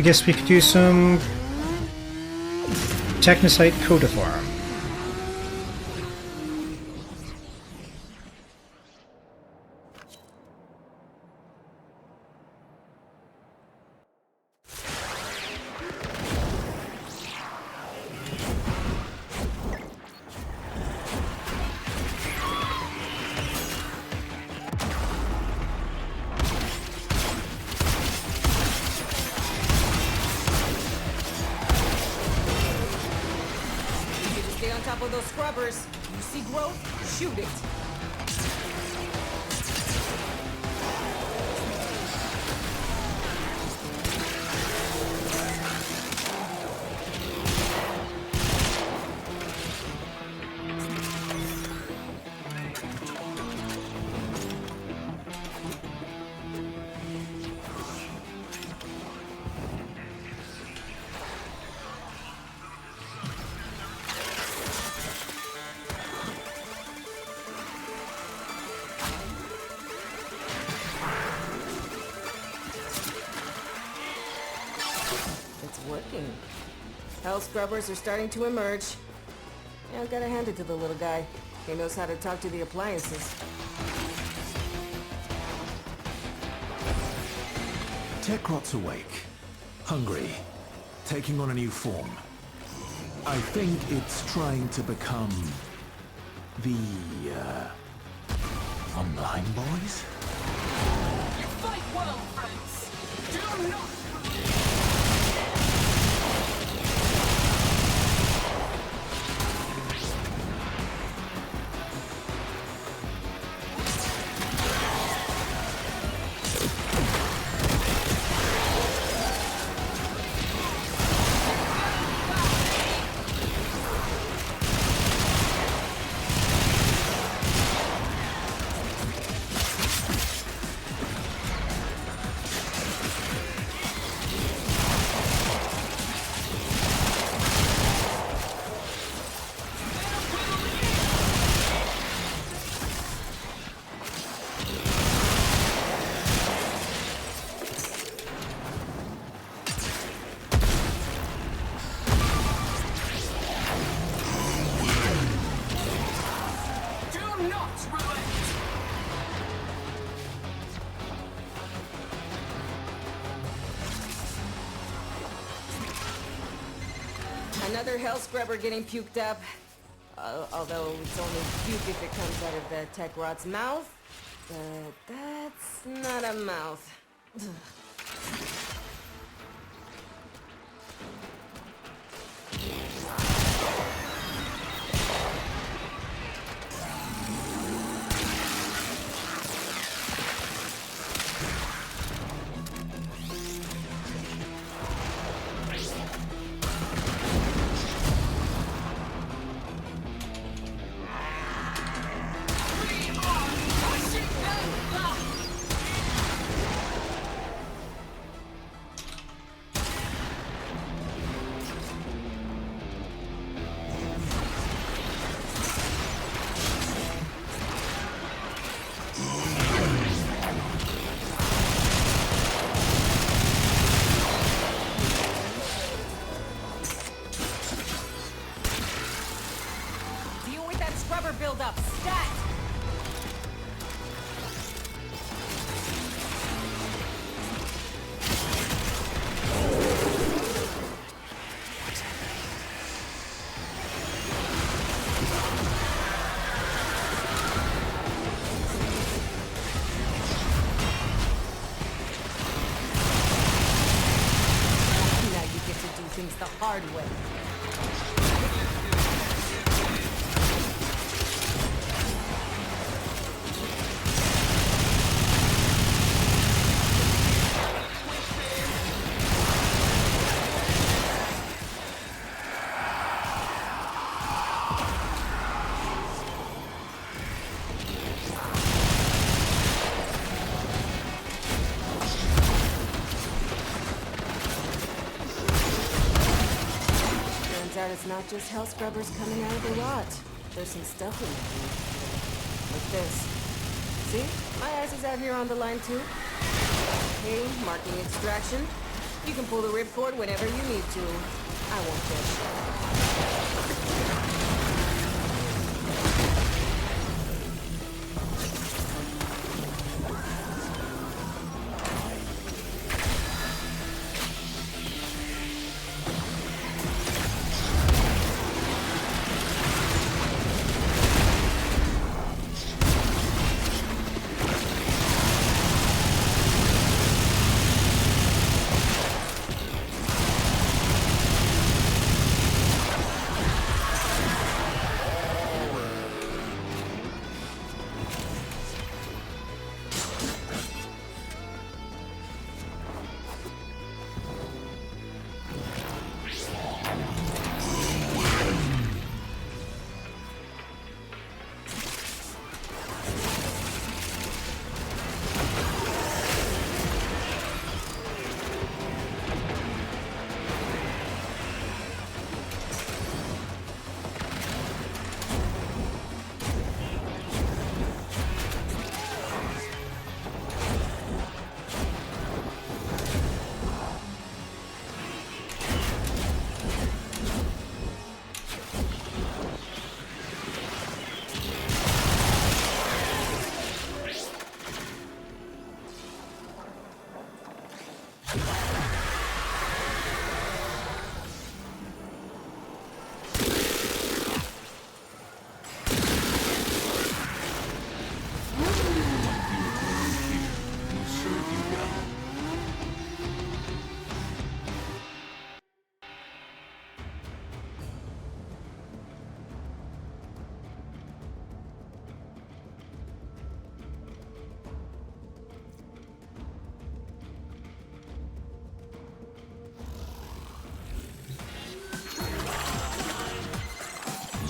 guess we could do some Technocyte Coda Farm. Stay on top of those scrubbers. You see growth? Shoot it. Working. Hell scrubbers are starting to emerge. Yeah, I gotta hand it to the little guy. He knows how to talk to the appliances. Techrot's awake, hungry, taking on a new form. I think it's trying to become the online boys? You fight well, friends. Do not. Another hell scrubber getting puked up. Although it's only puke if it comes out of the tech rod's mouth. But that's not a mouth. Build up. Stat! Now you get to do things the hard way. Turns out it's not just hell scrubbers coming out of the rot. There's some stuff in there. Like this. See? My ass is out here on the line too. Okay, marking extraction. You can pull the ripcord whenever you need to. I won't push.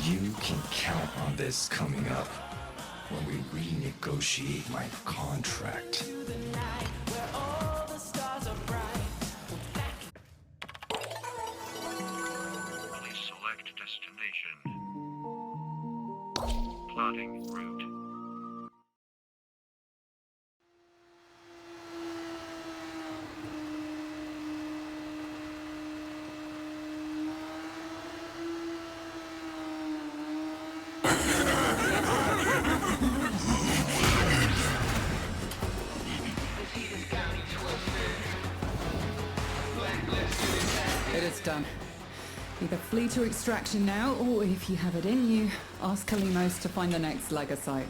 You can count on this coming up when we renegotiate my contract. Please select destination. Plotting route. It is done. Either flee to extraction now, or if you have it in you, ask Kalimos to find the next Legosite.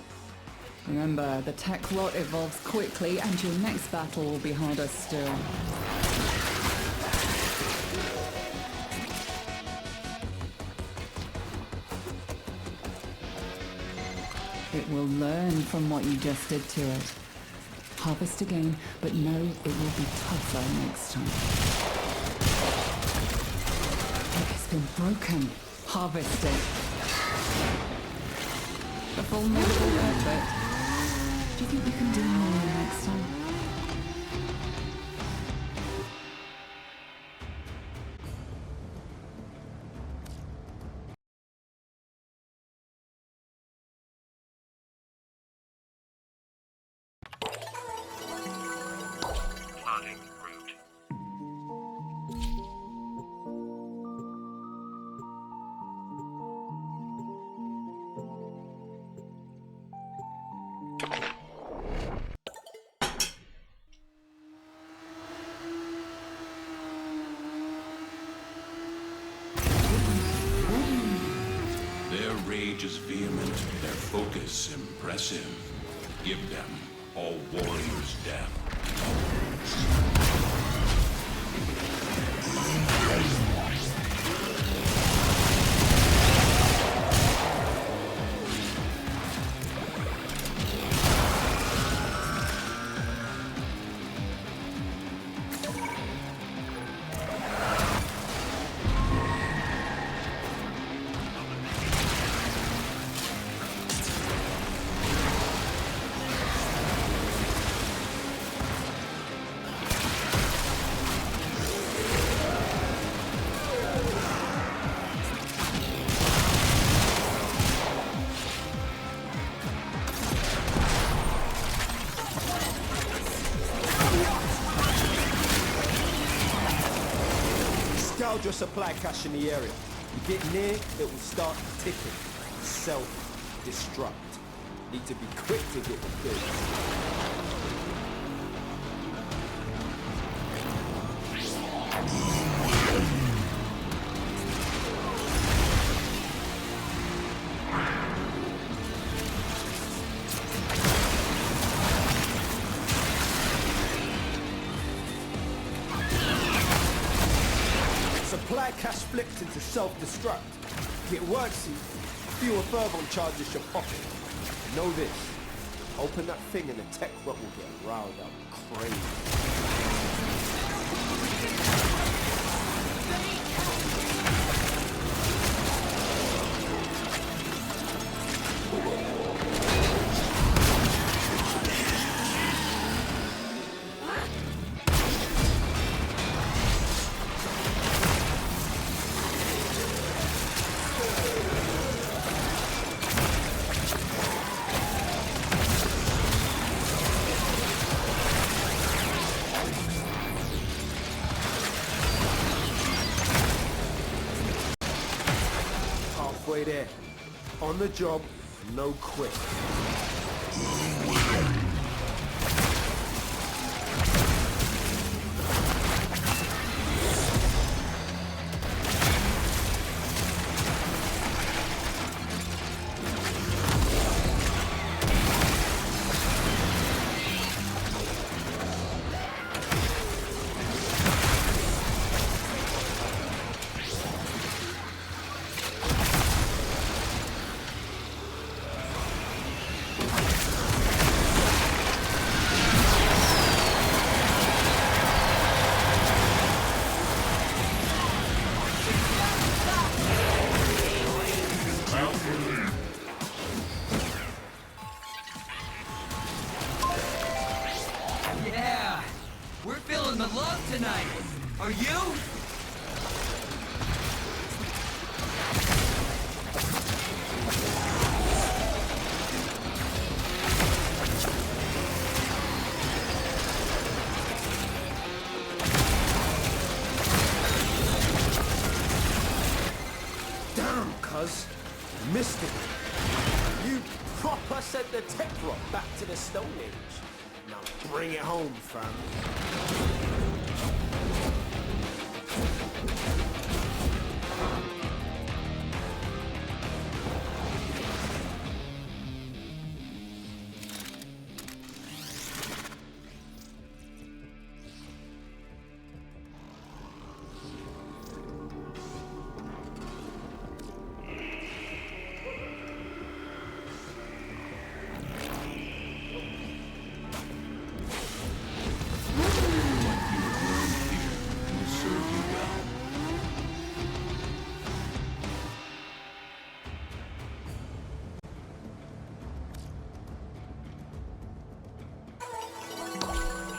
Remember, the tech rot evolves quickly, and your next battle will be harder still. It will learn from what you just did to it. Harvest again, but know it will be tougher next time. It has been broken. Harvest it. A formidable effort. Do you think you can do more next time? Plotting route. Their rage is vehement, their focus impressive. Give them all warriors' death. dialed your supply cache in the area. You get near, it will start ticking. Self-destruct. Need to be quick to get the goods. Supply cache flips into self-destruct. Get worksy, fewer thermal charges your pocket. Know this, open that thing and the tech rot will get riled up crazy. Halfway there. On the job, no quit. Yeah! We're feeling the love tonight! Are you? Damn, cuz. Missed it. You proper sent the tech rock back to the Stone Age. Now bring it home, fam.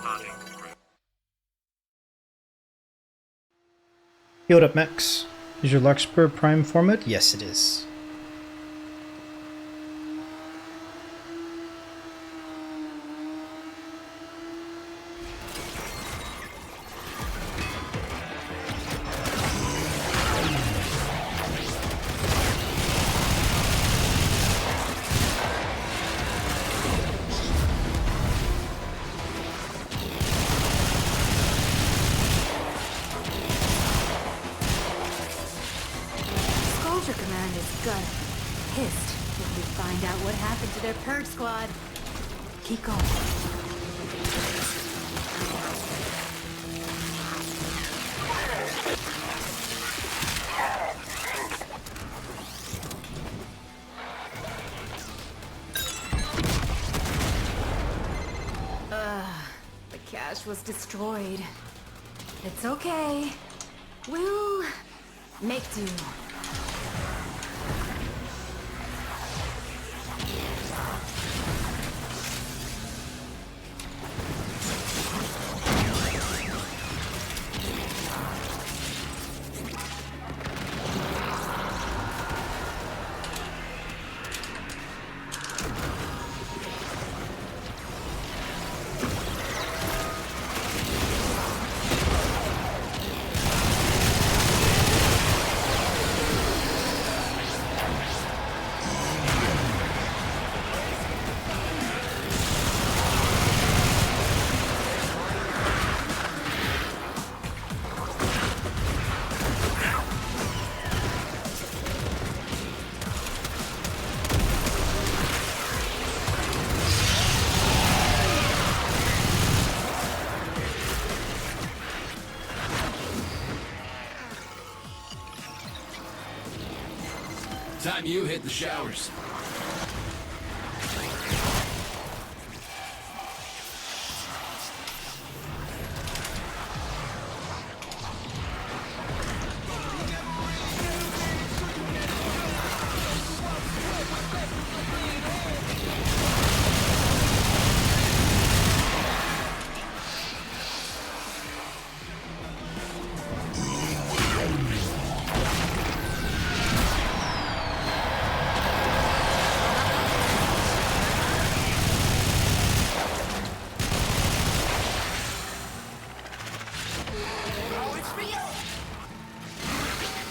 Starting route. Healed up, Max. Is your Larkspur Prime format? Yes, it is. Soldier Command is gonna be pissed if we find out what happened to their purge squad. Keep going. The cache was destroyed. It's okay. We'll make do. time you hit the showers.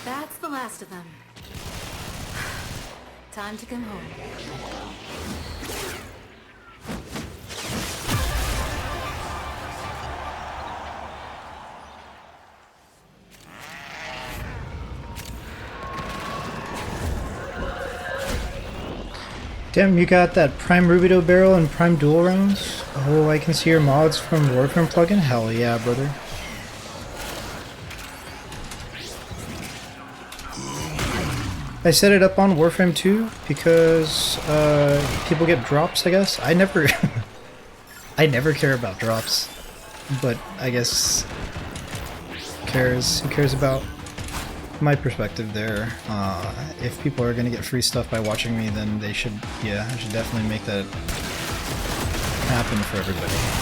That's the last of them. Time to come home. Damn, you got that Prime Rubido barrel and Prime dual rounds? Oh, I can see your mods from Warframe plugin? Hell yeah, brother. I set it up on Warframe 2 because people get drops, I guess. I never I never care about drops, but I guess who cares about my perspective there. If people are gonna get free stuff by watching me, then they should, yeah, I should definitely make that happen for everybody.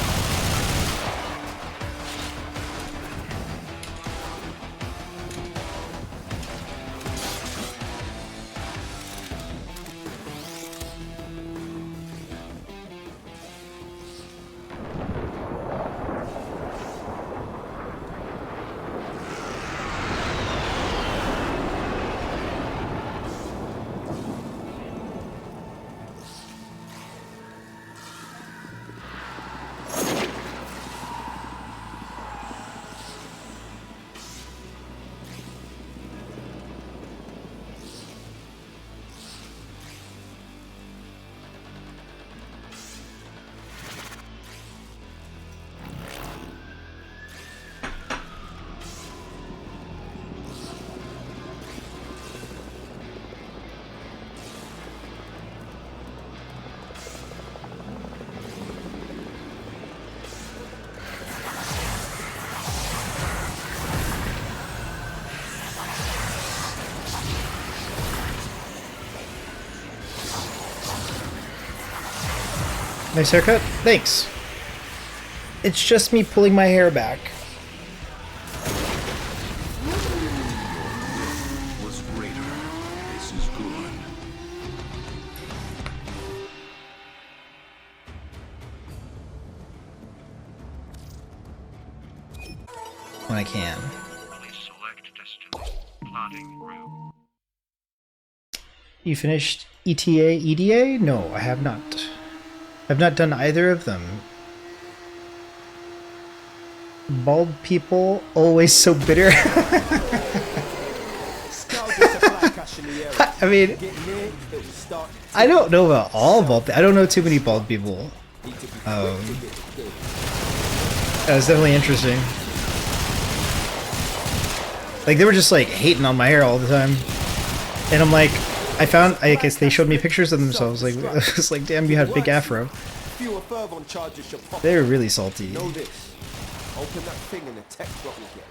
Nice haircut? Thanks. It's just me pulling my hair back. Was greater. This is good. When I can. Please select distance. Plotting route. You finished ETA, EDA? No, I have not. I've not done either of them. Bald people always so bitter. I mean, I don't know about all bald people. I don't know too many bald people. That was definitely interesting. Like, they were just like hating on my hair all the time. And I'm like, I guess they showed me pictures of themselves. Like, I was like, damn, you had a big afro. They were really salty.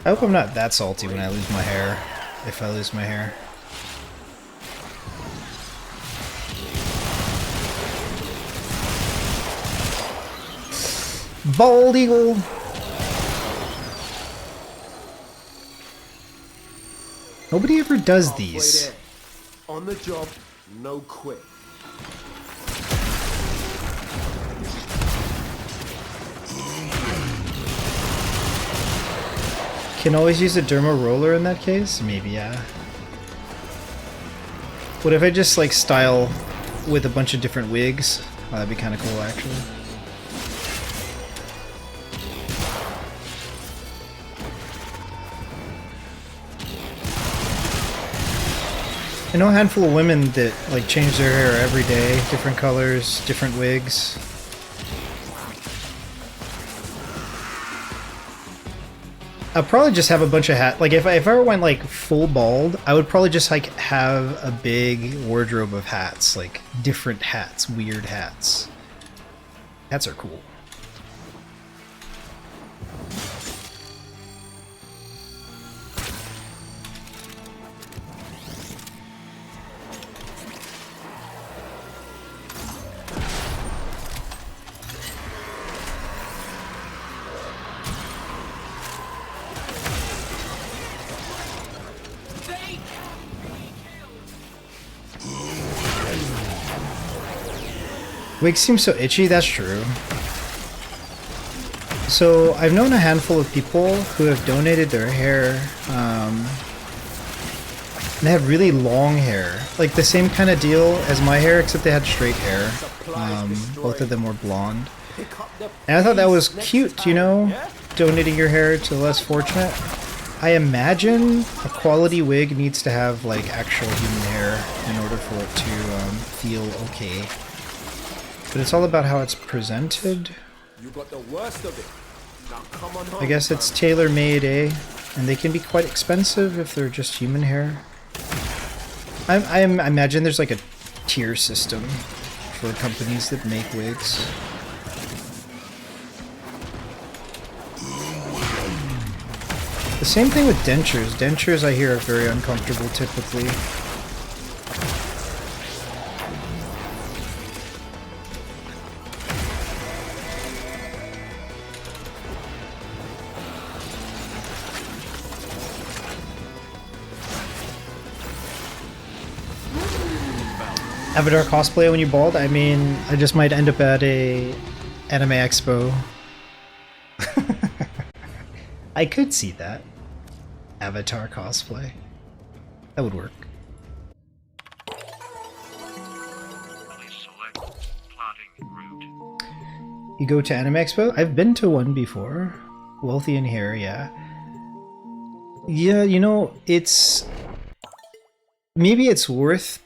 I hope I'm not that salty when I lose my hair. If I lose my hair. Bald eagle! Nobody ever does these. On the job, no quit. Can always use a derma roller in that case? Maybe, yeah. What if I just like style with a bunch of different wigs? Oh, that'd be kind of cool, actually. I know a handful of women that like change their hair every day, different colors, different wigs. I'll probably just have a bunch of hats. Like if I ever went like full bald, I would probably just like have a big wardrobe of hats, like different hats, weird hats. Hats are cool. Wigs seem so itchy, that's true. So I've known a handful of people who have donated their hair, and they have really long hair. Like the same kind of deal as my hair, except they had straight hair. Both of them were blonde. And I thought that was cute, you know, donating your hair to the less fortunate. I imagine a quality wig needs to have like actual human hair in order for it to feel okay. But it's all about how it's presented. You got the worst of it. Now come on home, I guess it's tailor-made, eh? And they can be quite expensive if they're just human hair. I imagine there's like a tier system for companies that make wigs. The same thing with dentures. Dentures, I hear, are very uncomfortable typically. Avatar cosplay when you bald? I mean, I just might end up at a anime expo. I could see that. Avatar cosplay. That would work. Please select plotting route. You go to anime expo? I've been to one before. Wealthy in hair, yeah. Yeah, you know, it's... Maybe it's worth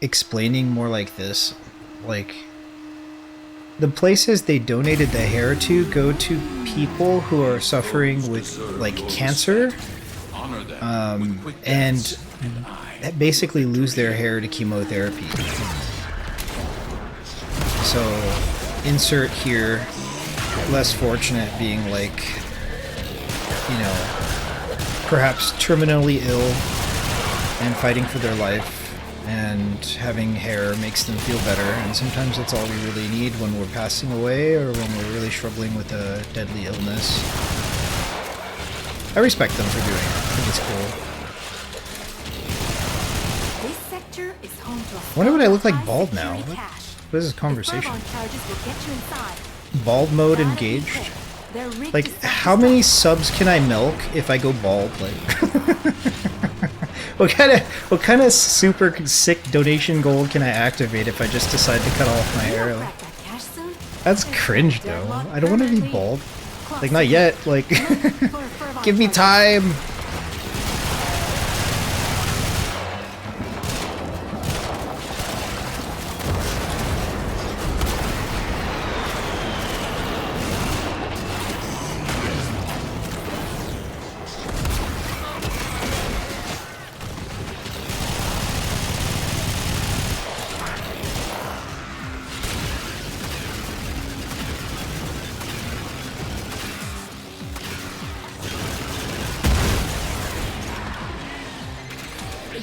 explaining more like this. Like, the places they donated the hair to go to people who are suffering with like cancer and basically lose their hair to chemotherapy. So insert here less fortunate being like, you know, perhaps terminally ill and fighting for their life, and having hair makes them feel better, and sometimes that's all we really need when we're passing away or when we're really struggling with a deadly illness. I respect them for doing it. I think it's cool. This sector is home to a Wonder what I look like bald now. high-security What cache. is this conversation? The charges will get you inside. Bald mode Gotta be engaged? quick. They're rigged Like, to how many subs can I milk if I go bald? Like, what kind of super sick donation goal can I activate if I just decide to cut off my hair? Like, crack that cache soon. that's cringe though. I don't want to be bald. Like, not yet. Like, give me time.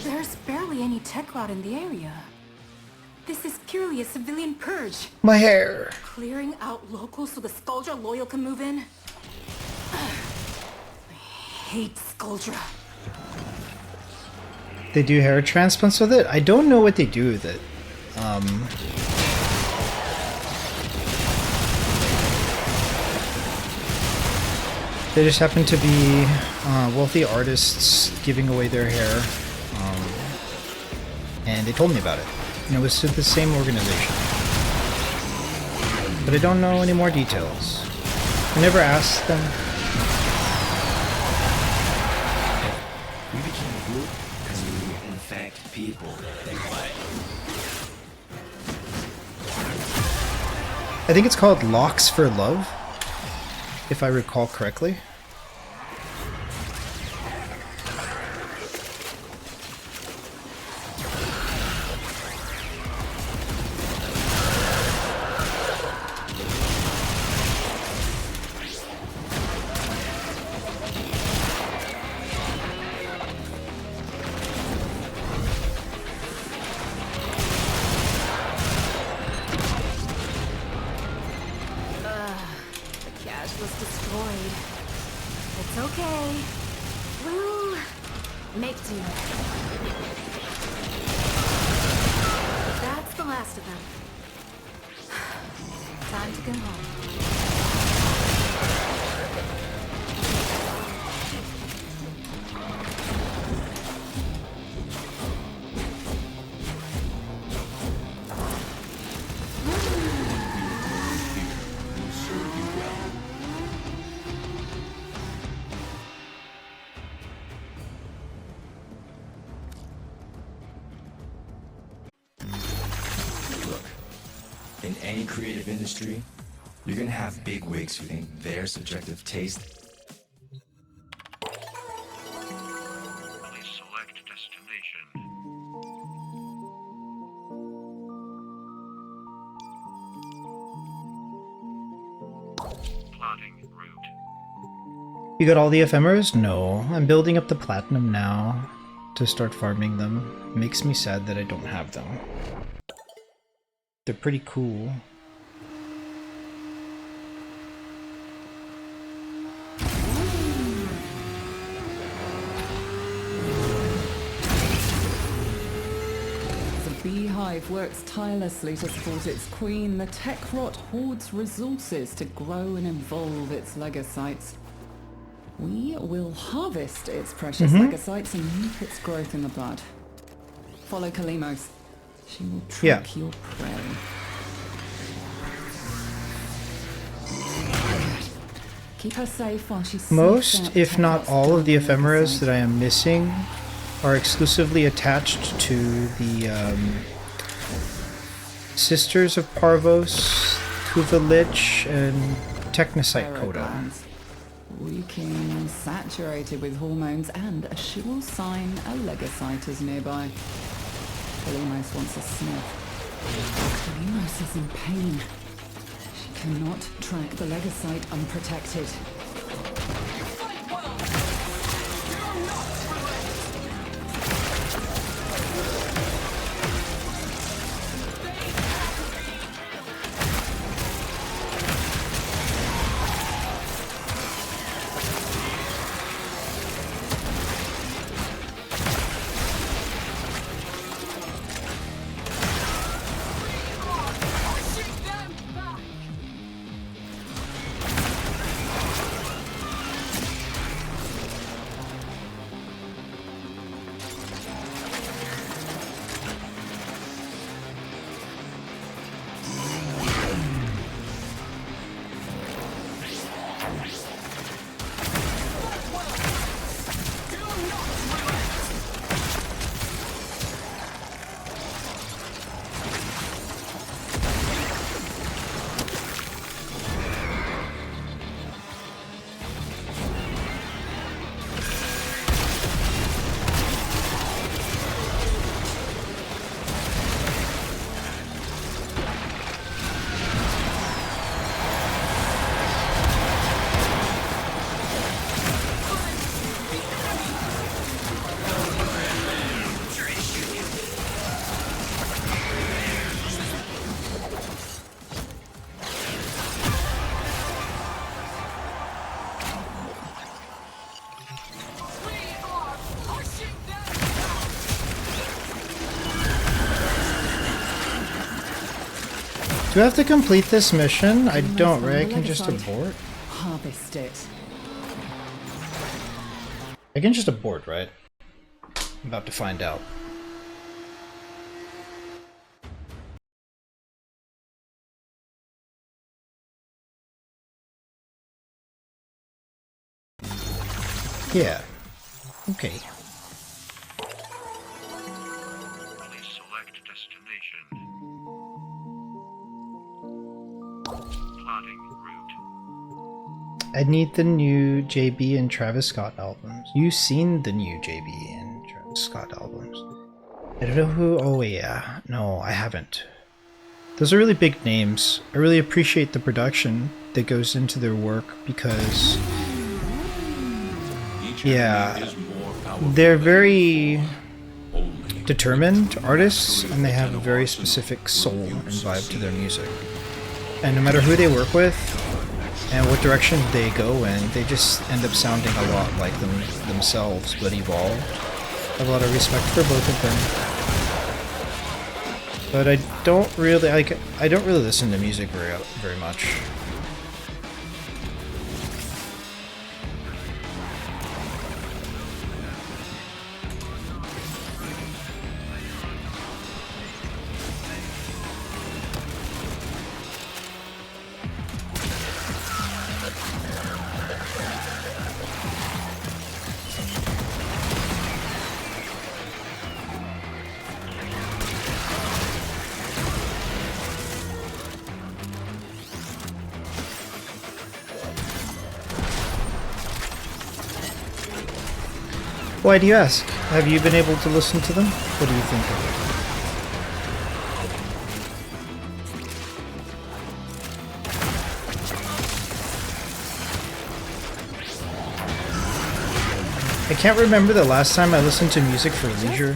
There's barely any tech rot in the area. This is purely a civilian purge. My hair. Clearing out locals so the Skuldra loyal can move in. I hate Skuldra. They do hair transplants with it? I don't know what they do with it. They just happen to be wealthy artists giving away their hair. And they told me about it. And it was to the same organization. But I don't know any more details. I never asked them. We became good because we infect people. I think it's called Locks for Love, if I recall correctly. say, we'll make do. That's the last of them. Time to go home. In any creative industry, you're gonna have big wigs who think their subjective taste. Please select destination. Plotting route. You got all the ephemeras? No. I'm building up the platinum now to start farming them. Makes me sad that I don't have them. They're pretty cool. The beehive works tirelessly to support its queen. The tech rot hoards resources to grow and evolve its legocytes. We will harvest its precious legocytes and nip its growth in the bud. Follow Kalimos. She will track your prey. Keep her safe while she Most, if not all, of the ephemeras that I am missing are exclusively attached to the Sisters of Parvos, Kuvalich, and Technocyte Coda. Reeking, saturated with hormones, and a sure sign a legocyte is nearby. Kalimos wants a sniff. Kalimos is in pain. She cannot track the legocyte unprotected. Fight well! Do not relent! Do I have to complete this mission? I don't, right? I can just abort? Harvest it. I can just abort, right? I'm about to find out. Yeah. Okay. Please select destination. Plotting route. I need the new JB and Travis Scott albums. You've seen the new JB and Travis Scott albums. I don't know who. Oh yeah. No, I haven't. Those are really big names. I really appreciate the production that goes into their work because yeah, they're very determined artists and they have a very specific soul and vibe to their music. And no matter who they work with, and what direction they go in, they just end up sounding a lot like themselves, but evolved. I have a lot of respect for both of them. But I don't really listen to music very much. Why do you ask? Have you been able to listen to them? What do you think of it? I can't remember the last time I listened to music for leisure.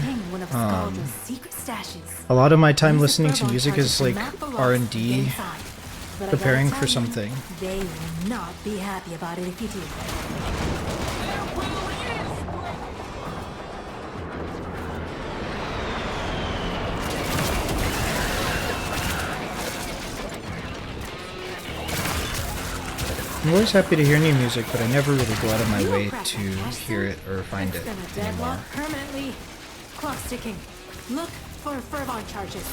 A lot of my time listening to music is like R&D, preparing for something. They will not be happy about it if you do. I'm always happy to hear new music, but I never really go out of my way to hear it or find it anymore. Permanently. Clock ticking. Look for fervent charges.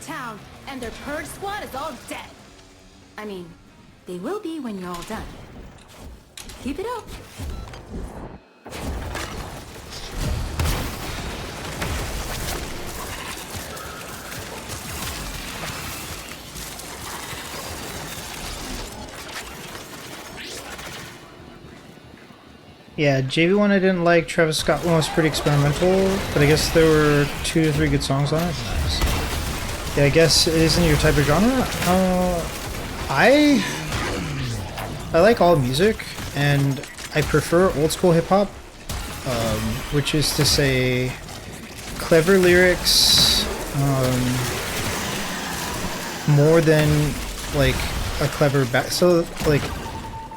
Town, and their purge squad is all dead. I mean, they will be when you're all done. Keep it up. Yeah, JV1 I didn't like. Travis Scott one was pretty experimental, but I guess there were 2 to 3 good songs on it. Nice. Yeah, I guess it isn't your type of genre. I like all music, and I prefer old school hip hop, which is to say, clever lyrics, more than like a clever so like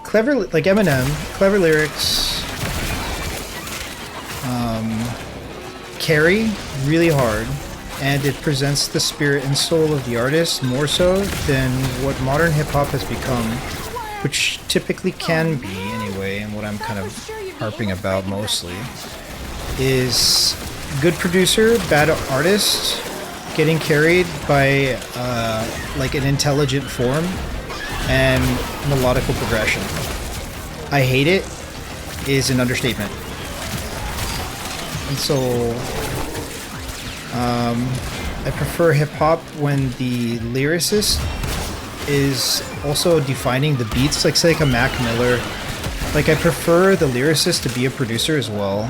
clever like Eminem, clever lyrics, carry really hard. And it presents the spirit and soul of the artist more so than what modern hip-hop has become, which typically can be anyway, and what I'm kind of harping about mostly, is good producer, bad artist, getting carried by like an intelligent form and melodical progression. I hate it is an understatement. And so I prefer hip-hop when the lyricist is also defining the beats, like say like a Mac Miller. Like I prefer the lyricist to be a producer as well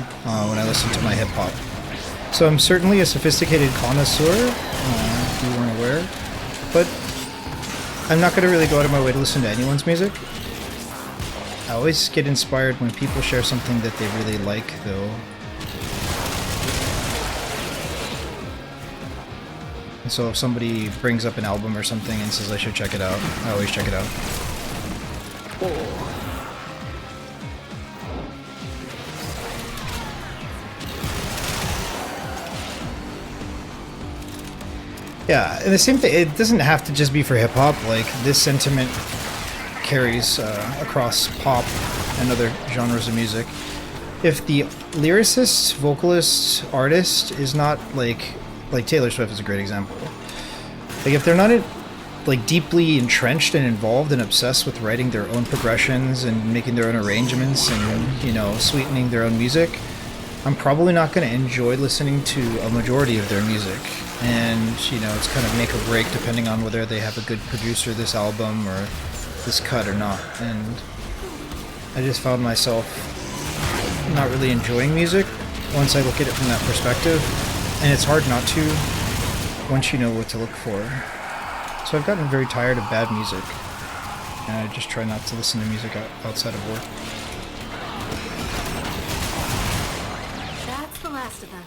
when I listen to my hip-hop. So I'm certainly a sophisticated connoisseur, if you weren't aware, but I'm not going to really go out of my way to listen to anyone's music. I always get inspired when people share something that they really like, though. And so if somebody brings up an album or something and says I should check it out, I always check it out. Yeah, and the same thing, it doesn't have to just be for hip-hop, like this sentiment carries across pop and other genres of music. If the lyricist, vocalist, artist is not like like Taylor Swift is a great example. Like if they're not like deeply entrenched and involved and obsessed with writing their own progressions and making their own arrangements and, you know, sweetening their own music, I'm probably not going to enjoy listening to a majority of their music. And, you know, it's kind of make or break depending on whether they have a good producer this album or this cut or not. And I just found myself not really enjoying music once I look at it from that perspective. And it's hard not to once you know what to look for. So I've gotten very tired of bad music, and I just try not to listen to music outside of work. That's the last of them.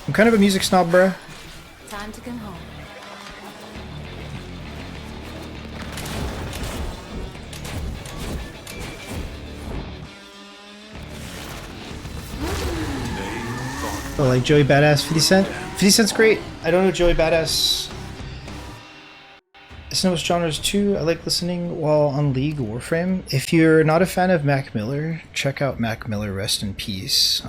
I'm kind of a music snob, bruh. Time to come home. Oh, like Joey Badass, 50 Cent? 50 Cent's great. I don't know Joey Badass. Listen to genres too. I like listening while on League Warframe. If you're not a fan of Mac Miller, check out Mac Miller, rest in peace.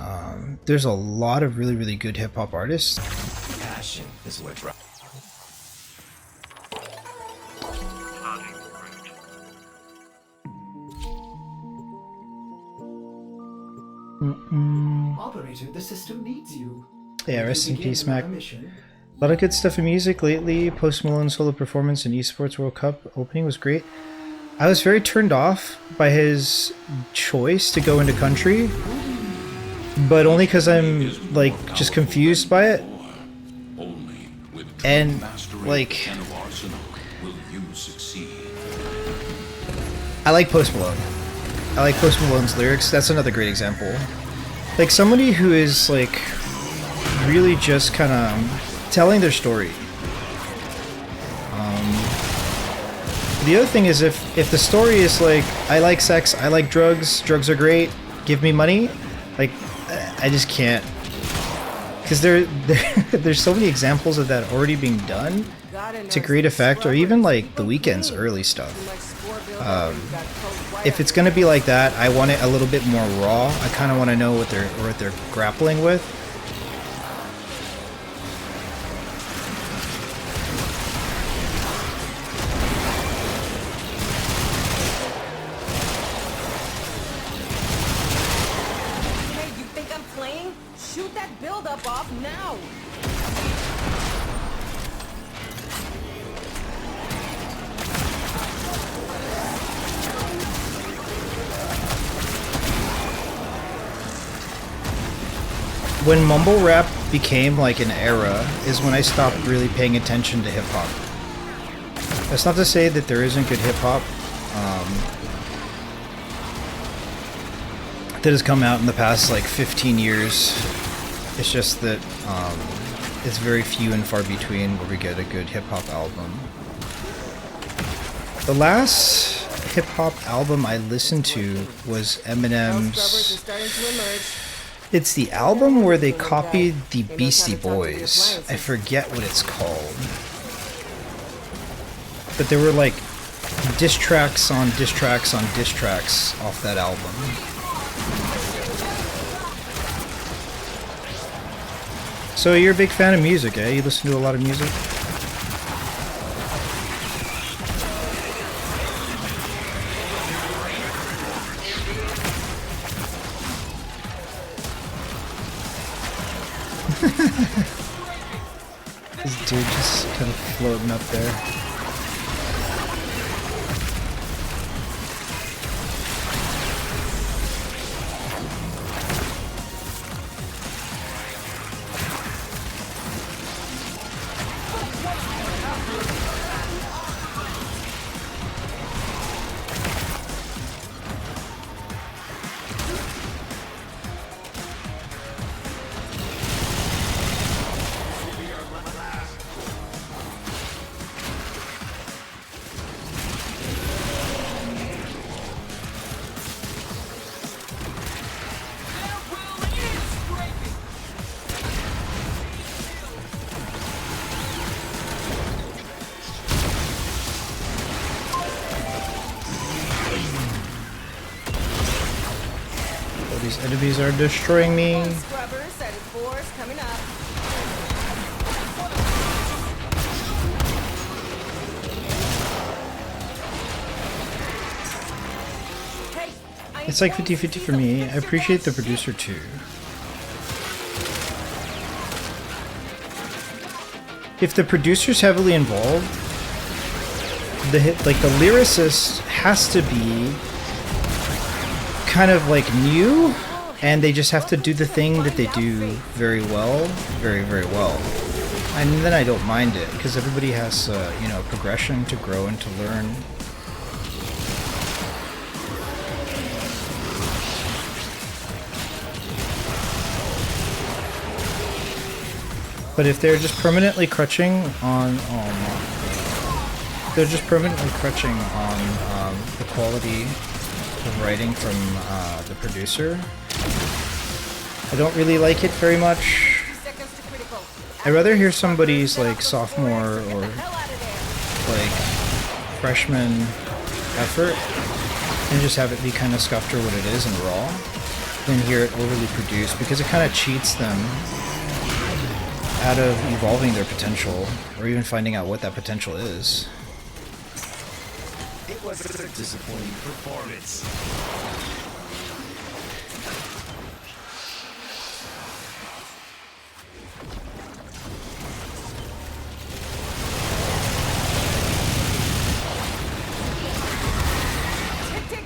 There's a lot of really, really good hip-hop artists. Passion is what drives. Operator, the system needs you. Yeah, rest in peace, Mac. A lot of good stuff in music lately. Post Malone solo performance in Esports World Cup opening was great. I was very turned off by his choice to go into country, but only because I'm like just confused by it. And like, I like Post Malone. I like Post Malone's lyrics. That's another great example. Like somebody who is like really just kind of telling their story. The other thing is if the story is like, I like sex, I like drugs, drugs are great, give me money, like I just can't, because there's so many examples of that already being done to great effect, or even like The Weeknd's early stuff. If it's gonna be like that, I want it a little bit more raw. I kind of want to know what they're grappling with. Off now. When mumble rap became like an era is when I stopped really paying attention to hip hop. That's not to say that there isn't good hip hop that has come out in the past like 15 years. It's just that it's very few and far between where we get a good hip-hop album. The last hip-hop album I listened to was Eminem's... It's the album where they copied the Beastie Boys. I forget what it's called. But there were like diss tracks on diss tracks on diss tracks off that album. So you're a big fan of music, eh? You listen to a lot of music? This dude just kind of floating up there. These enemies are destroying me. Scrubbers, set of fours coming up. It's like 50-50 for me. I appreciate the producer too. If the producer's heavily involved, the lyricist has to be kind of like new, and they just have to do the thing that they do very well, very well. And then I don't mind it, because everybody has, you know, progression to grow and to learn. But if they're just permanently crutching on, they're just permanently crutching on the quality of writing from the producer, I don't really like it very much. I'd rather hear somebody's like sophomore or like freshman effort and just have it be kind of scuffed or what it is and raw than hear it overly produced, because it kind of cheats them out of evolving their potential or even finding out what that potential is. It was a disappointing performance.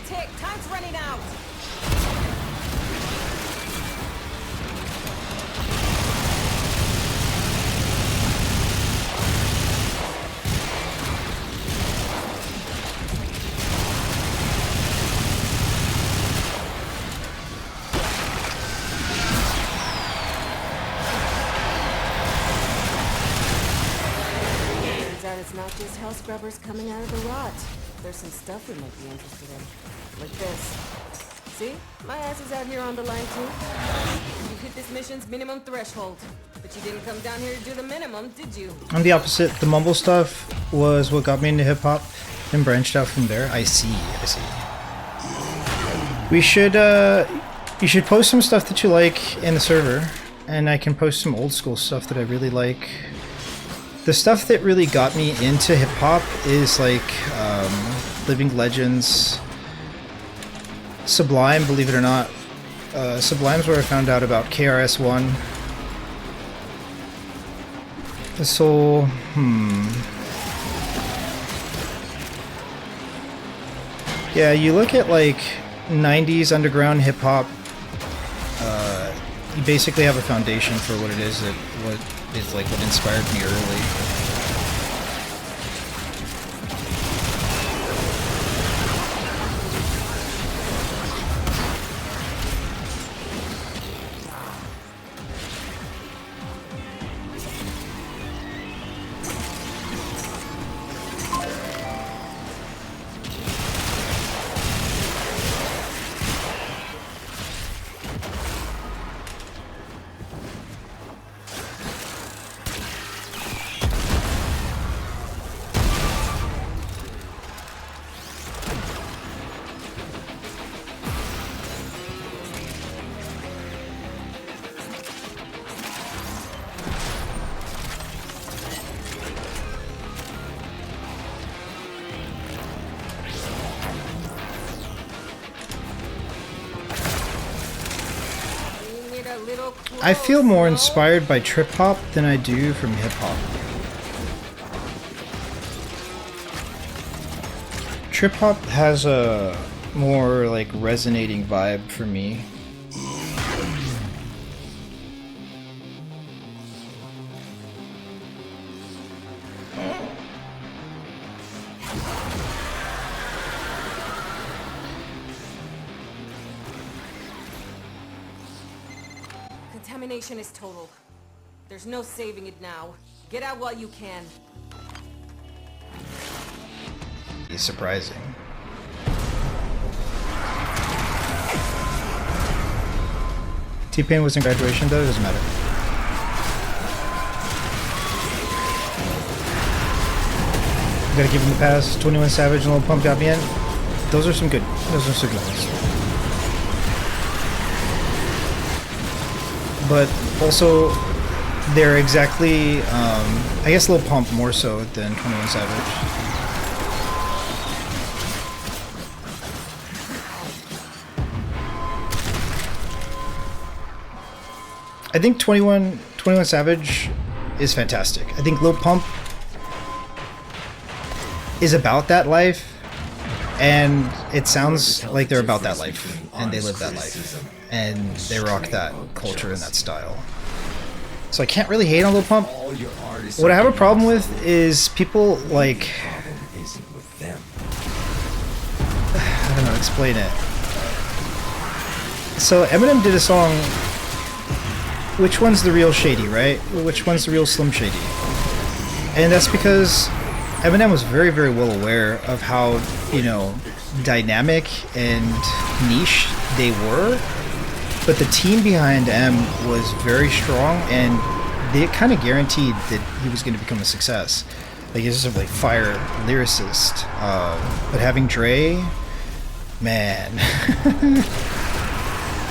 Tick, time's running out. Turns out it's not just hell scrubbers coming out of the rot. There's some stuff we might be interested in. Like this. See? My ass is out here on the line too. You hit this mission's minimum threshold. But you didn't come down here to do the minimum, did you? I'm the opposite. The mumble stuff was what got me into hip hop and branched out from there. I see. We should, you should post some stuff that you like in the server, and I can post some old school stuff that I really like. The stuff that really got me into hip hop is like Living Legends, Sublime, believe it or not. Sublime's where I found out about KRS-One. So, yeah, you look at like 90s underground hip hop, you basically have a foundation for what it is what inspired me early. I feel more inspired by trip hop than I do from hip hop. Trip hop has a more like resonating vibe for me. Contamination is total. There's no saving it now. Get out while you can. It's surprising. T-Pain was in graduation though, it doesn't matter. Gotta give him the pass. 21 Savage and Lil Pump got me in. Those are some good ones. But also, they're exactly, I guess Lil Pump more so than 21 Savage. I think 21 Savage is fantastic. I think Lil Pump is about that life, and it sounds like they're about that life, and they live that life, and they rock that culture and that style. So I can't really hate on Lil Pump. What I have a problem with is people like, I don't know, explain it. So Eminem did a song, which one's the real Shady, right? Which one's the real Slim Shady? And that's because Eminem was very, very well aware of how, you know, dynamic and niche they were, but the team behind M was very strong, and they kind of guaranteed that he was going to become a success. Like, he's just a like fire lyricist. But having Dre, man.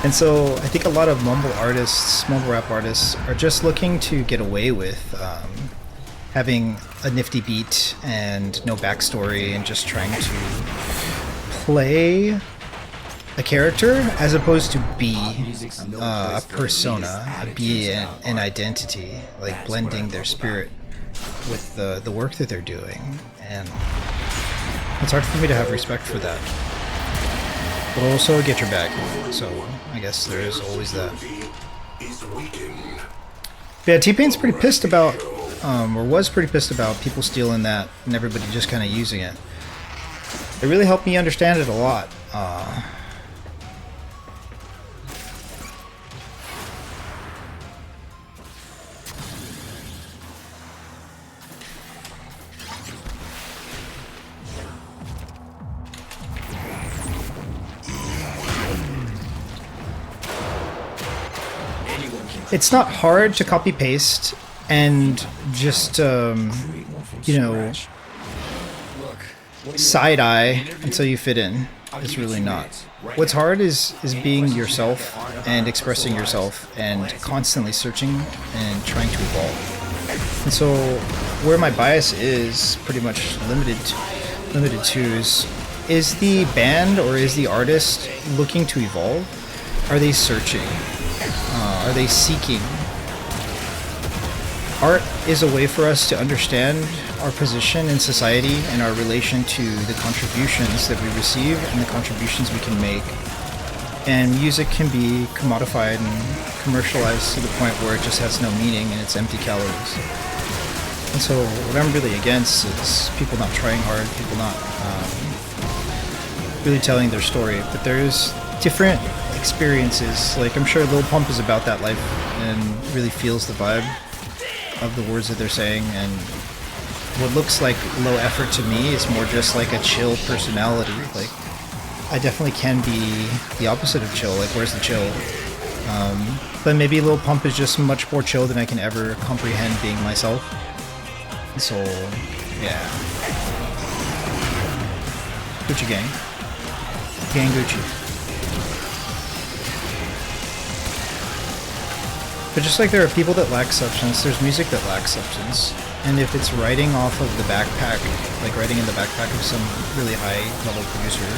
And so I think a lot of mumble rap artists are just looking to get away with having a nifty beat and no backstory, and just trying to play a character as opposed to be a persona, be an identity, like blending their spirit with the work that they're doing. And it's hard for me to have respect for that. But also get your bag. So I guess there is always that. But yeah, T-Pain's pretty pissed about, or was pretty pissed about people stealing that and everybody just kind of using it. It really helped me understand it a lot. It's not hard to copy paste and just, you know, side eye until you fit in. It's really not. What's hard is being yourself and expressing yourself and constantly searching and trying to evolve. And so where my bias is pretty much limited to is the band or is the artist looking to evolve? Are they searching? Are they seeking? Art is a way for us to understand our position in society and our relation to the contributions that we receive and the contributions we can make. And music can be commodified and commercialized to the point where it just has no meaning and it's empty calories. And so what I'm really against is people not trying hard, people not really telling their story. But there's different experiences. Like, I'm sure Lil Pump is about that life and really feels the vibe of the words that they're saying, and what looks like low effort to me is more just like a chill personality. Like, I definitely can be the opposite of chill. Like, where's the chill? But maybe Lil Pump is just much more chill than I can ever comprehend being myself. So, yeah. Gucci gang. Gang Gucci. But just like there are people that lack substance, there's music that lacks substance. And if it's writing off of the backpack, like writing in the backpack of some really high-level producer,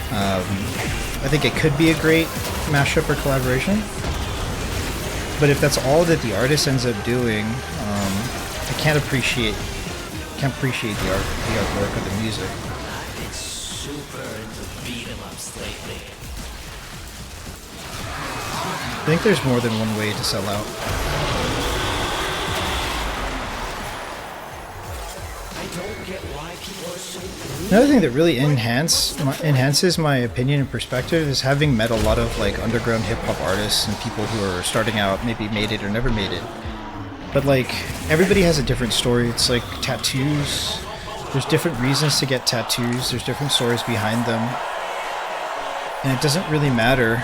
I think it could be a great mashup or collaboration. But if that's all that the artist ends up doing, I can't appreciate the artwork or the music. It's super into beat-em-ups lately. I think there's more than one way to sell out. Another thing that really enhances my opinion and perspective is having met a lot of like underground hip-hop artists and people who are starting out, maybe made it or never made it. But like, everybody has a different story. It's like tattoos. There's different reasons to get tattoos. There's different stories behind them. And it doesn't really matter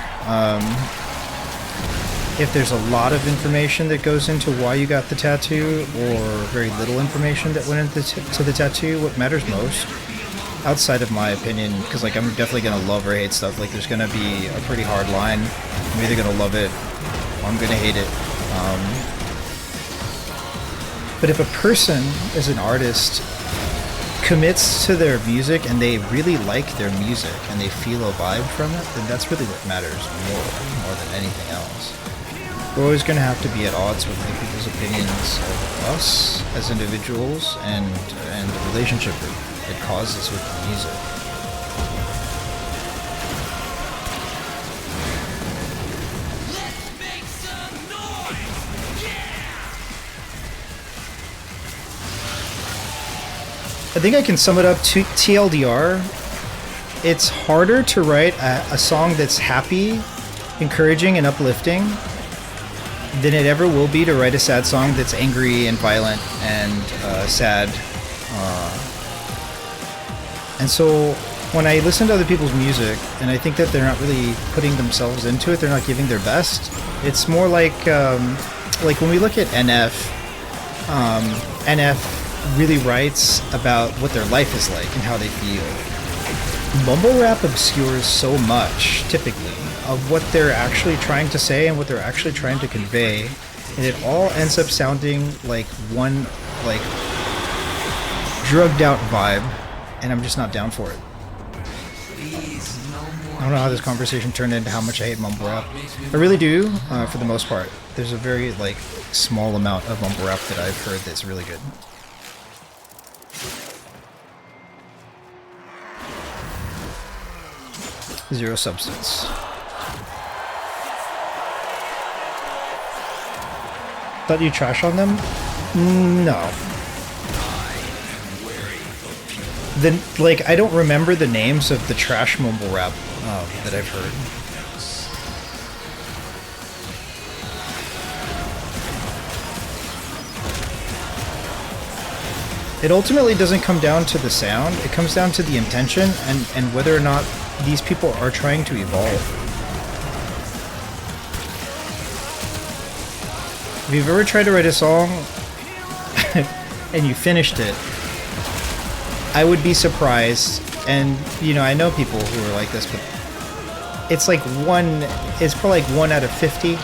if there's a lot of information that goes into why you got the tattoo or very little information that went into the tattoo. What matters most, outside of my opinion, because like I'm definitely gonna love or hate stuff, like there's gonna be a pretty hard line. I'm either gonna love it or I'm gonna hate it. But if a person is an artist, commits to their music and they really like their music and they feel a vibe from it, then that's really what matters more than anything else. we're always going to have to be at odds with other people's opinions of us as individuals and the relationship it causes with the music. I think I can sum it up to TLDR. It's harder to write a song that's happy, encouraging, and uplifting than it ever will be to write a sad song that's angry and violent and sad. And so when I listen to other people's music and I think that they're not really putting themselves into it, they're not giving their best, it's more like when we look at NF, NF really writes about what their life is like and how they feel. Mumble rap obscures so much, typically, of what they're actually trying to say and what they're actually trying to convey, and it all ends up sounding like one, like, drugged out vibe, and I'm just not down for it. I don't know how this conversation turned into how much I hate mumble rap. I really do, for the most part. There's a very, like, small amount of mumble rap that I've heard that's really good. Zero substance. Thought you trash on them? No. Then, like, I don't remember the names of the trash mumble rap that I've heard. It ultimately doesn't come down to the sound, it comes down to the intention and whether or not these people are trying to evolve. If you've ever tried to write a song and you finished it, I would be surprised, and you know, I know people who are like this, but it's like it's probably like 1 out of 50.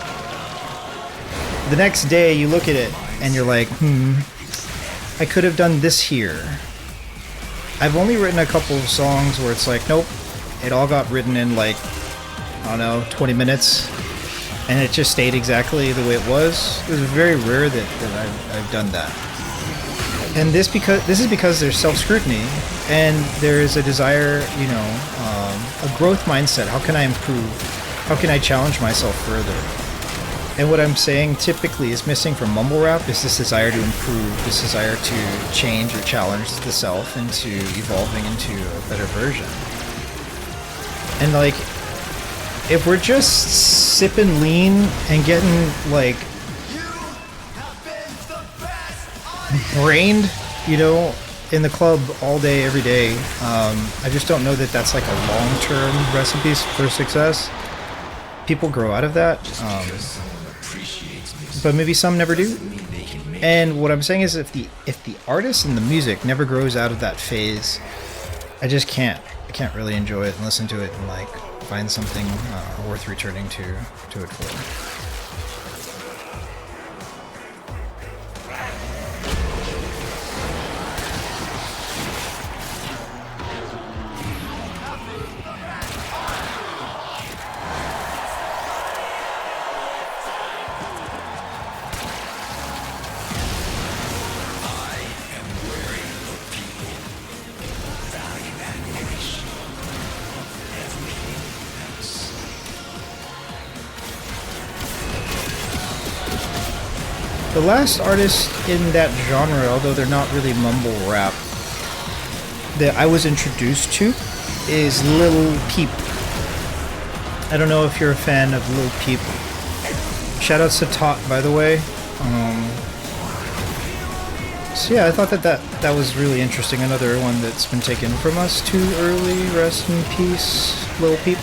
The next day you look at it and you're like, I could have done this here. I've only written a couple of songs where it's like, nope, it all got written in like, I don't know, 20 minutes, and it just stayed exactly the way it was. It was very rare that I've done that. And this is because there's self-scrutiny, and there is a desire, you know, a growth mindset. How can I improve? How can I challenge myself further? And what I'm saying typically is missing from mumble rap is this desire to improve, this desire to change or challenge the self into evolving into a better version. And like, if we're just sipping lean and getting like brained, you know, in the club all day, every day, I just don't know that that's like a long-term recipe for success. People grow out of that, but maybe some never do. And what I'm saying is, if the artist and the music never grows out of that phase, I just can't. I can't really enjoy it and listen to it and like find something worth returning to it for. The last artist in that genre, although they're not really mumble rap, that I was introduced to is Lil Peep. I don't know if you're a fan of Lil Peep. Shoutouts to Tot, by the way. So yeah, I thought that was really interesting. Another one that's been taken from us too early. Rest in peace, Lil Peep.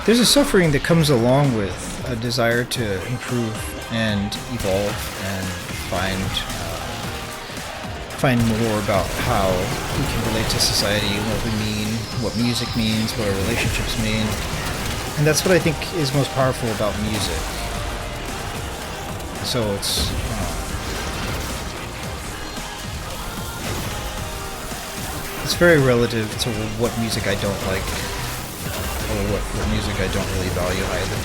There's a suffering that comes along with a desire to improve and evolve and find more about how we can relate to society, what we mean, what music means, what our relationships mean. And that's what I think is most powerful about music. So it's very relative to what music I don't like, or what music I don't really value either.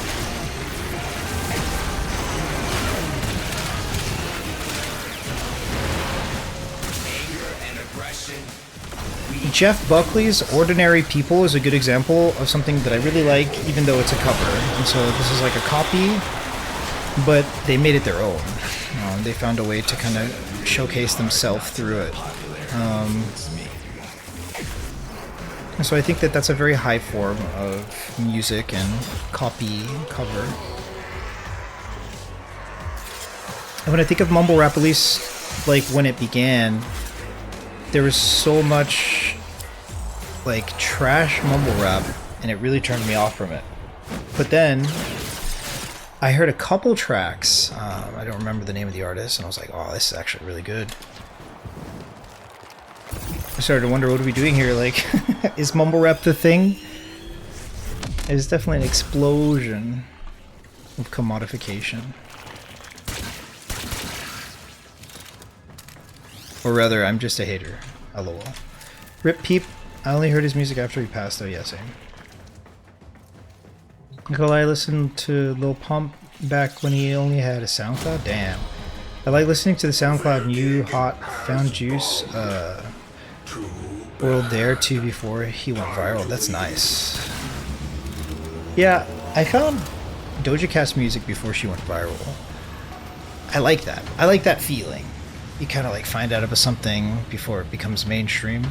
Jeff Buckley's Ordinary People is a good example of something that I really like, even though it's a cover. And so this is like a copy, but they made it their own. They found a way to kind of showcase themselves through it. And so I think that that's a very high form of music and copy cover. And when I think of mumble rap, at least like when it began, there was so much like trash mumble rap, and it really turned me off from it. But then I heard a couple tracks, I don't remember the name of the artist, and I was like, oh, this is actually really good. I started to wonder, what are we doing here? Like, is mumble rap the thing? It's definitely an explosion of commodification. Or rather, I'm just a hater. LOL. Rip Peep. I only heard his music after he passed, though. Yeah, same. Nikolai listened to Lil Pump back when he only had a SoundCloud? Damn. I like listening to the SoundCloud New Hot Found Juice World There too before he went viral. That's nice. Yeah, I found Doja Cat's music before she went viral. I like that. I like that feeling. You kind of like find out about something before it becomes mainstream.